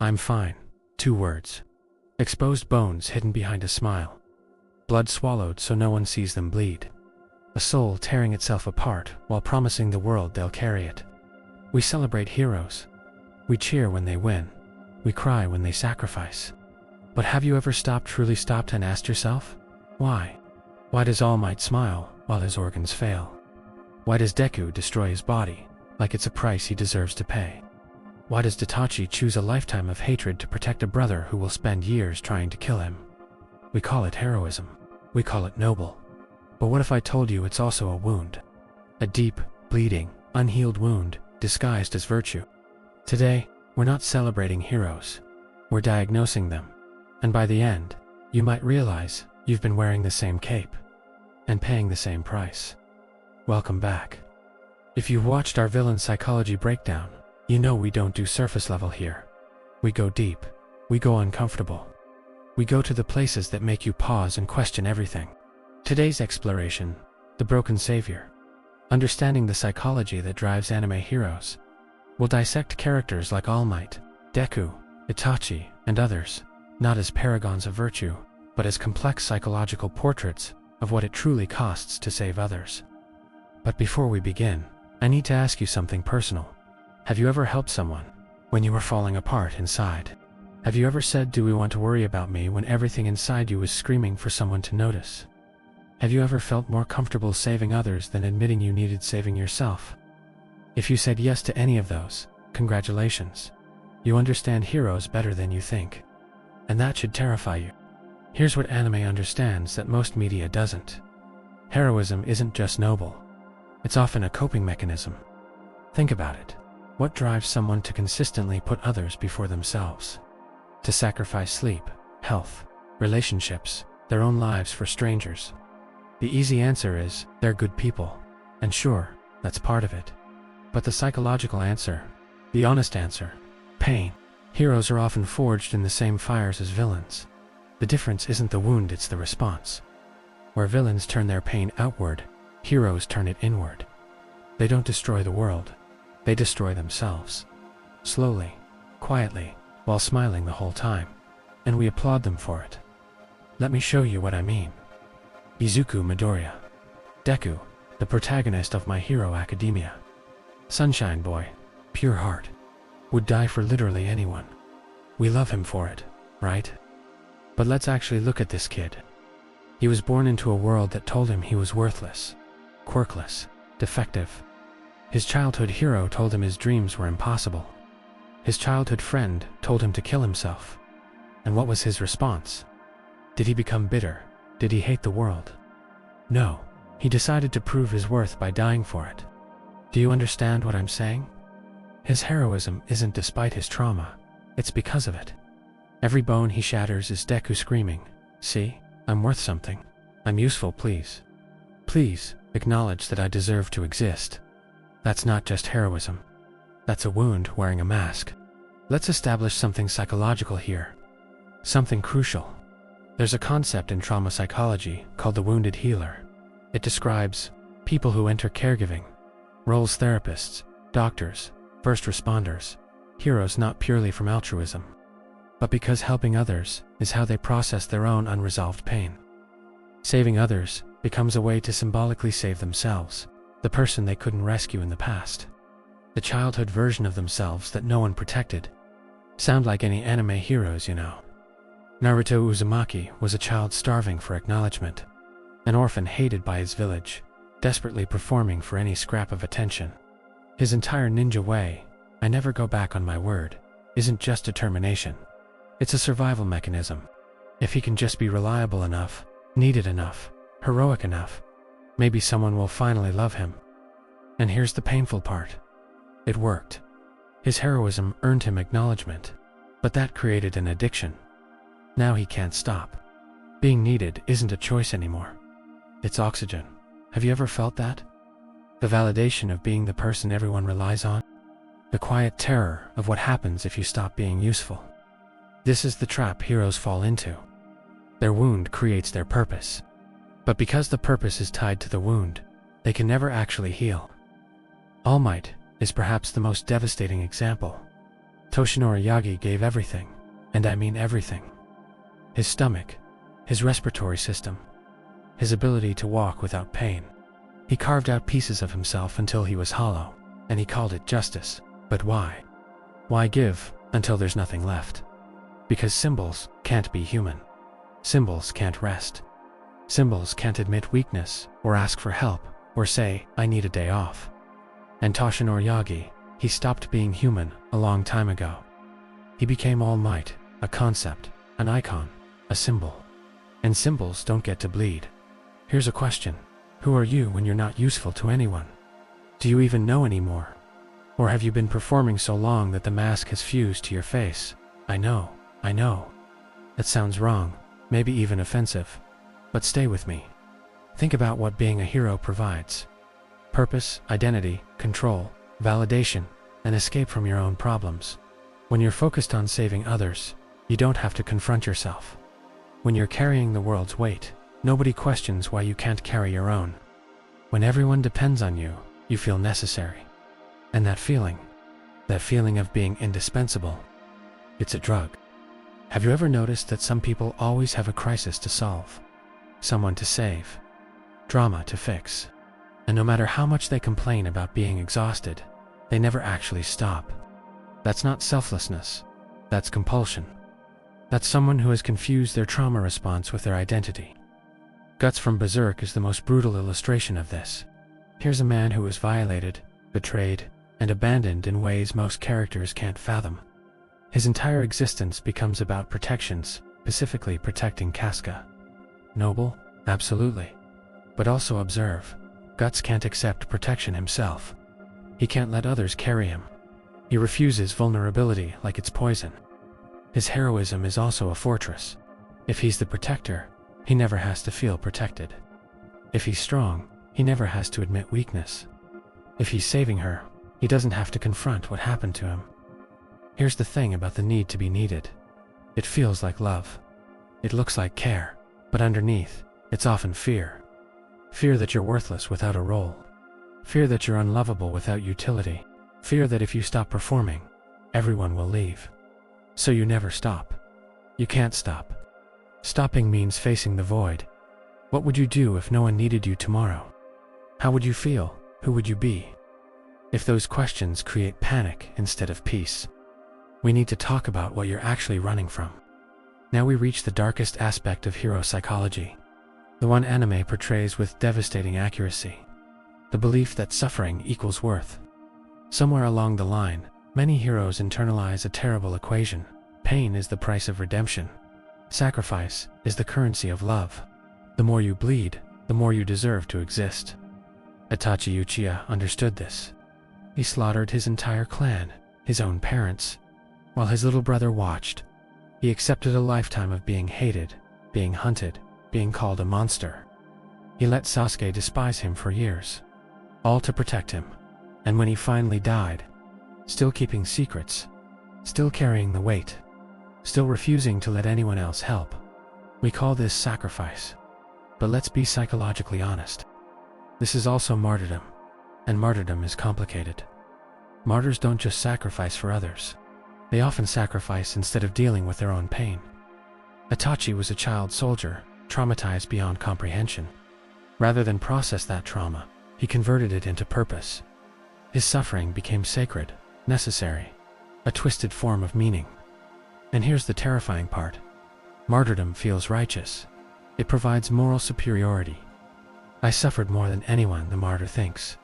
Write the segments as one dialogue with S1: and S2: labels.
S1: I'm fine. 2 words. Exposed bones hidden behind a smile. Blood swallowed so no one sees them bleed. A soul tearing itself apart while promising the world they'll carry it. We celebrate heroes. We cheer when they win. We cry when they sacrifice. But have you ever truly stopped and asked yourself, why? Why does All Might smile while his organs fail? Why does Deku destroy his body like it's a price he deserves to pay? Why does Itachi choose a lifetime of hatred to protect a brother who will spend years trying to kill him? We call it heroism. We call it noble. But what if I told you it's also a wound? A deep, bleeding, unhealed wound disguised as virtue. Today, we're not celebrating heroes. We're diagnosing them. And by the end, you might realize you've been wearing the same cape and paying the same price. Welcome back. If you've watched our villain psychology breakdown, you know we don't do surface level here. We go deep. We go uncomfortable. We go to the places that make you pause and question everything. Today's exploration, the broken savior. Understanding the psychology that drives anime heroes. We'll dissect characters like All Might, Deku, Itachi, and others, not as paragons of virtue, but as complex psychological portraits of what it truly costs to save others. But before we begin, I need to ask you something personal. Have you ever helped someone when you were falling apart inside? Have you ever said, "Do we want to worry about me," when everything inside you was screaming for someone to notice? Have you ever felt more comfortable saving others than admitting you needed saving yourself? If you said yes to any of those, congratulations. You understand heroes better than you think. And that should terrify you. Here's what anime understands that most media doesn't. Heroism isn't just noble. It's often a coping mechanism. Think about it. What drives someone to consistently put others before themselves? To sacrifice sleep, health, relationships, their own lives for strangers? The easy answer is, they're good people. And sure, that's part of it. But the psychological answer, the honest answer, pain. Heroes are often forged in the same fires as villains. The difference isn't the wound, it's the response. Where villains turn their pain outward, heroes turn it inward. They don't destroy the world. They destroy themselves. Slowly, quietly, while smiling the whole time. And we applaud them for it. Let me show you what I mean. Izuku Midoriya. Deku, the protagonist of My Hero Academia. Sunshine boy, pure heart. Would die for literally anyone. We love him for it, right? But let's actually look at this kid. He was born into a world that told him he was worthless, quirkless, defective. His childhood hero told him his dreams were impossible. His childhood friend told him to kill himself. And what was his response? Did he become bitter? Did he hate the world? No, he decided to prove his worth by dying for it. Do you understand what I'm saying? His heroism isn't despite his trauma, it's because of it. Every bone he shatters is Deku screaming, "See, I'm worth something. I'm useful, please. Please, acknowledge that I deserve to exist." That's not just heroism. That's a wound wearing a mask. Let's establish something psychological here. Something crucial. There's a concept in trauma psychology called the wounded healer. It describes people who enter caregiving, roles therapists, doctors, first responders, heroes not purely from altruism, but because helping others is how they process their own unresolved pain. Saving others becomes a way to symbolically save themselves, the person they couldn't rescue in the past. The childhood version of themselves that no one protected. Sound like any anime heroes, you know. Naruto Uzumaki was a child starving for acknowledgement, an orphan hated by his village, desperately performing for any scrap of attention. His entire ninja way, "I never go back on my word," isn't just determination. It's a survival mechanism. If he can just be reliable enough, needed enough, heroic enough, maybe someone will finally love him. And here's the painful part. It worked. His heroism earned him acknowledgement, but that created an addiction. Now he can't stop. Being needed isn't a choice anymore. It's oxygen. Have you ever felt that? The validation of being the person everyone relies on? The quiet terror of what happens if you stop being useful. This is the trap heroes fall into. Their wound creates their purpose. But because the purpose is tied to the wound, they can never actually heal. All Might is perhaps the most devastating example. Toshinori Yagi gave everything, and I mean everything. His stomach, his respiratory system, his ability to walk without pain. He carved out pieces of himself until he was hollow, and he called it justice. But why? Why give until there's nothing left? Because symbols can't be human. Symbols can't rest. Symbols can't admit weakness, or ask for help, or say, I need a day off. And Toshinori Yagi, he stopped being human a long time ago. He became All Might, a concept, an icon, a symbol. And symbols don't get to bleed. Here's a question. Who are you when you're not useful to anyone? Do you even know anymore? Or have you been performing so long that the mask has fused to your face? I know. That sounds wrong, maybe even offensive. But stay with me. Think about what being a hero provides. Purpose, identity, control, validation, and escape from your own problems. When you're focused on saving others, you don't have to confront yourself. When you're carrying the world's weight, nobody questions why you can't carry your own. When everyone depends on you, you feel necessary. And that feeling of being indispensable, it's a drug. Have you ever noticed that some people always have a crisis to solve? Someone to save, drama to fix. And no matter how much they complain about being exhausted, they never actually stop. That's not selflessness, that's compulsion. That's someone who has confused their trauma response with their identity. Guts from Berserk is the most brutal illustration of this. Here's a man who was violated, betrayed, and abandoned in ways most characters can't fathom. His entire existence becomes about protections, specifically protecting Casca. Noble? Absolutely. But also observe, Guts can't accept protection himself. He can't let others carry him. He refuses vulnerability like it's poison. His heroism is also a fortress. If he's the protector, he never has to feel protected. If he's strong, he never has to admit weakness. If he's saving her, he doesn't have to confront what happened to him. Here's the thing about the need to be needed. It feels like love. It looks like care, but underneath, it's often fear. Fear that you're worthless without a role. Fear that you're unlovable without utility. Fear that if you stop performing, everyone will leave. So you never stop. You can't stop. Stopping means facing the void. What would you do if no one needed you tomorrow? How would you feel? Who would you be? If those questions create panic instead of peace, we need to talk about what you're actually running from. Now we reach the darkest aspect of hero psychology. The one anime portrays with devastating accuracy. The belief that suffering equals worth. Somewhere along the line, many heroes internalize a terrible equation. Pain is the price of redemption. Sacrifice is the currency of love. The more you bleed, the more you deserve to exist. Itachi Uchiha understood this. He slaughtered his entire clan, his own parents. While his little brother watched, he accepted a lifetime of being hated, being hunted, being called a monster. He let Sasuke despise him for years, all to protect him. And when he finally died, still keeping secrets, still carrying the weight, still refusing to let anyone else help. We call this sacrifice. But let's be psychologically honest. This is also martyrdom, and martyrdom is complicated. Martyrs don't just sacrifice for others. They often sacrifice instead of dealing with their own pain. Itachi was a child soldier, traumatized beyond comprehension. Rather than process that trauma, he converted it into purpose. His suffering became sacred, necessary, a twisted form of meaning. And here's the terrifying part. Martyrdom feels righteous. It provides moral superiority. I suffered more than anyone, the martyr thinks.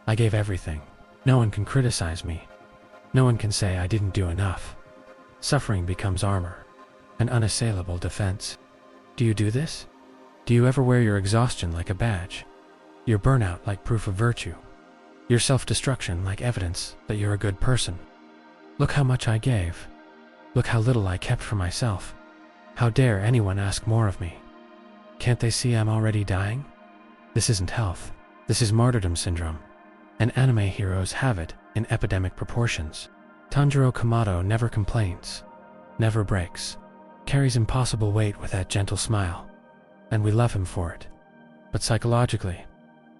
S1: I gave everything. No one can criticize me. No one can say I didn't do enough. Suffering becomes armor, an unassailable defense. Do you do this? Do you ever wear your exhaustion like a badge? Your burnout like proof of virtue? Your self-destruction like evidence that you're a good person? Look how much I gave. Look how little I kept for myself. How dare anyone ask more of me? Can't they see I'm already dying? This isn't health. This is martyrdom syndrome. And anime heroes have it in epidemic proportions. Tanjiro Kamado never complains, never breaks, carries impossible weight with that gentle smile. And we love him for it. But psychologically,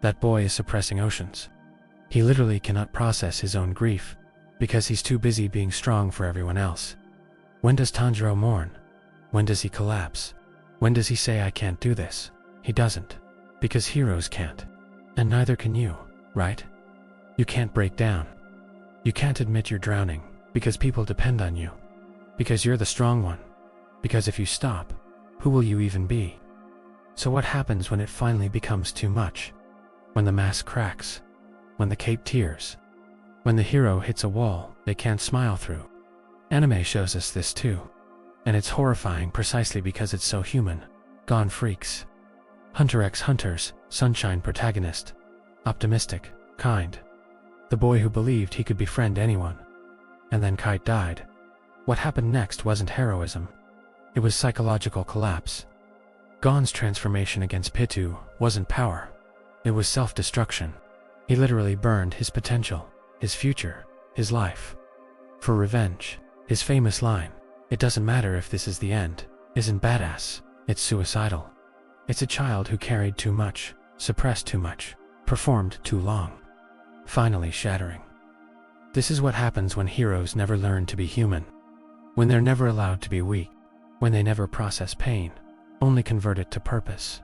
S1: that boy is suppressing oceans. He literally cannot process his own grief. Because he's too busy being strong for everyone else. When does Tanjiro mourn? When does he collapse? When does he say, I can't do this? He doesn't. Because heroes can't. And neither can you, right? You can't break down. You can't admit you're drowning, because people depend on you. Because you're the strong one. Because if you stop, who will you even be? So what happens when it finally becomes too much? When the mask cracks? When the cape tears? When the hero hits a wall they can't smile through? Anime shows us this too. And it's horrifying precisely because it's so human. Gone freaks. Hunter x Hunter's sunshine protagonist. Optimistic, kind. The boy who believed he could befriend anyone. And then Kite died. What happened next wasn't heroism. It was psychological collapse. Gon's transformation against Pitou wasn't power. It was self-destruction. He literally burned his potential, his future, his life. For revenge, his famous line, "It doesn't matter if this is the end," isn't badass, it's suicidal. It's a child who carried too much, suppressed too much, performed too long. Finally shattering. This is what happens when heroes never learn to be human. When they're never allowed to be weak. When they never process pain, only convert it to purpose.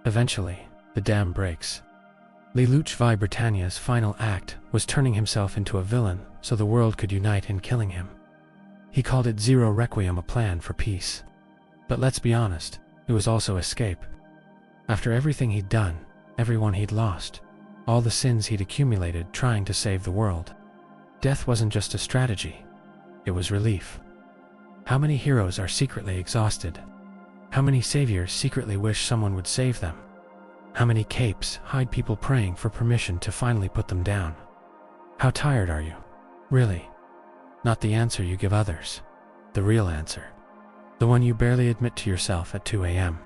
S1: Eventually, the dam breaks. Lelouch V. Britannia's final act was turning himself into a villain so the world could unite in killing him. He called it Zero Requiem, a plan for peace. But let's be honest, it was also escape. After everything he'd done, everyone he'd lost, all the sins he'd accumulated trying to save the world, death wasn't just a strategy, it was relief. How many heroes are secretly exhausted? How many saviors secretly wish someone would save them? How many capes hide people praying for permission to finally put them down? How tired are you? Really? Not the answer you give others. The real answer. The one you barely admit to yourself at 2 a.m.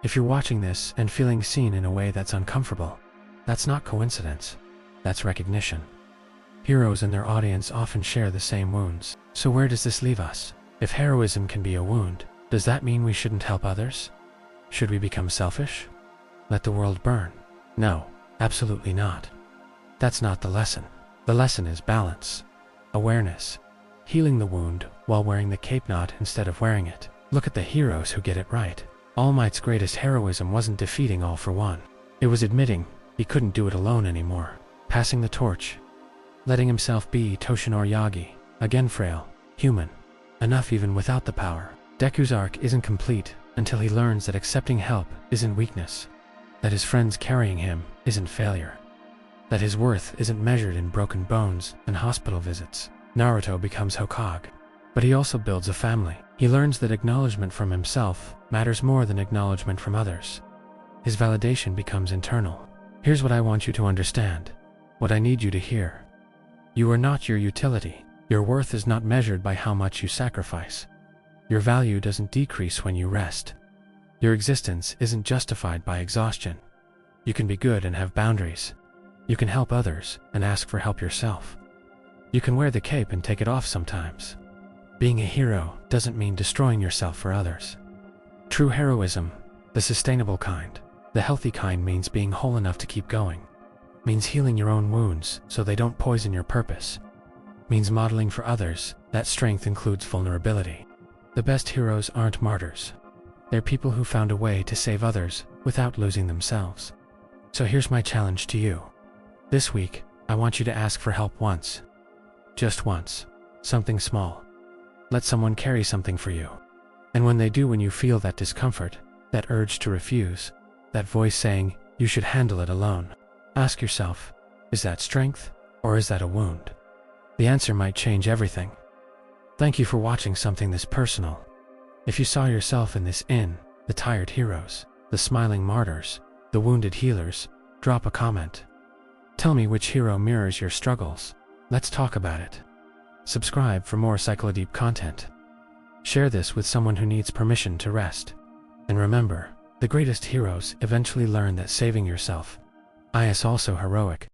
S1: If you're watching this and feeling seen in a way that's uncomfortable, that's not coincidence. That's recognition. Heroes and their audience often share the same wounds. So where does this leave us? If heroism can be a wound, does that mean we shouldn't help others? Should we become selfish? Let the world burn? No, absolutely not. That's not the lesson. The lesson is balance, awareness, healing the wound while wearing the cape knot instead of wearing it. Look at the heroes who get it right. All Might's greatest heroism wasn't defeating All for One. It was admitting he couldn't do it alone anymore, passing the torch, letting himself be Toshinori Yagi, again frail, human, enough even without the power. Deku's arc isn't complete until he learns that accepting help isn't weakness, that his friends carrying him isn't failure, that his worth isn't measured in broken bones and hospital visits. Naruto becomes Hokage, but he also builds a family. He learns that acknowledgement from himself matters more than acknowledgement from others. His validation becomes internal. Here's what I want you to understand, what I need you to hear. You are not your utility. Your worth is not measured by how much you sacrifice. Your value doesn't decrease when you rest. Your existence isn't justified by exhaustion. You can be good and have boundaries. You can help others and ask for help yourself. You can wear the cape and take it off sometimes. Being a hero doesn't mean destroying yourself for others. True heroism, the sustainable kind, the healthy kind, means being whole enough to keep going. Means healing your own wounds so they don't poison your purpose. Means modeling for others that strength includes vulnerability. The best heroes aren't martyrs. They're people who found a way to save others without losing themselves. So here's my challenge to you. This week, I want you to ask for help once. Just once. Something small. Let someone carry something for you. And when they do, when you feel that discomfort, that urge to refuse, that voice saying, you should handle it alone, ask yourself, is that strength or is that a wound? The answer might change everything. Thank you for watching something this personal. If you saw yourself in this, the tired heroes, the smiling martyrs, the wounded healers, drop a comment. Tell me which hero mirrors your struggles. Let's talk about it. Subscribe for more Cyclodeep content. Share this with someone who needs permission to rest. And remember, the greatest heroes eventually learn that saving yourself is also heroic.